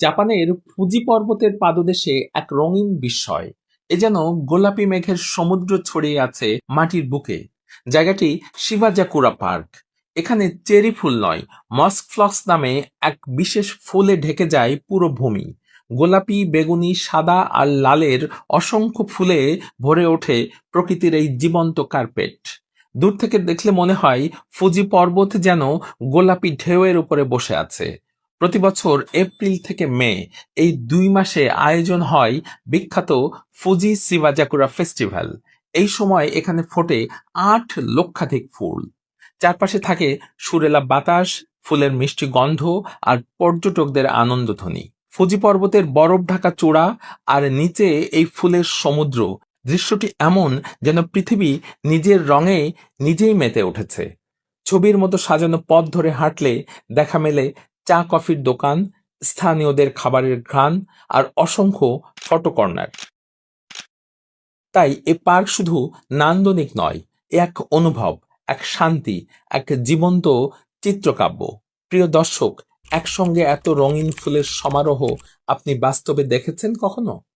জাপানের ফুজি পর্বতের পাদদেশে এক রঙিন বিস্ময়। এ যেন গোলাপি মেঘের সমুদ্র ছড়িয়ে আছে মাটির বুকে। জায়গাটি শিবাজাকুরা পার্ক। এখানে চেরি ফুল নয়, মস্ক ফ্লক্স নামে এক বিশেষ ফুলে ঢেকে যায় পুরো ভূমি। গোলাপি, বেগুনি, সাদা আর লালের অসংখ্য ফুলে ভরে ওঠে প্রকৃতির এই জীবন্ত কার্পেট। দূর থেকে দেখলে মনে হয় ফুজি পর্বত যেন গোলাপি ঢেউয়ের উপরে বসে আছে। প্রতি বছর এপ্রিল থেকে মে এই 2 মাসে আয়োজন হয় বিখ্যাত ফুজি শিবাজাকুরা ফেস্টিভ্যাল। এই সময় এখানে ফোটে 8 লক্ষাধিক ফুল। চারপাশে থাকে সুরেলা বাতাস, ফুলের মিষ্টি গন্ধ আর পর্যটকদের আনন্দধ্বনি। ফুজি পর্বতের বরফ ঢাকা চূড়া আর নিচে এই ফুলের সমুদ্র। দৃশ্যটি এমন যেন পৃথিবী নিজের রঙে নিজেই মেতে উঠেছে। ছবির মতো সাজানো পথ ধরে হাঁটলে দেখা মেলে চা কফির দোকান, স্থানীয়দের খাবারের ঘ্রাণ আর অসংখ্য ফটো কর্নার। তাই এ পার্ক শুধু নান্দনিক নয়, এ এক অনুভব, এক শান্তি, এক জীবন্ত চিত্রকাব্য। প্রিয় দর্শক, একসঙ্গে এত রঙিন ফুলের সমারোহ আপনি বাস্তবে দেখেছেন কখনো?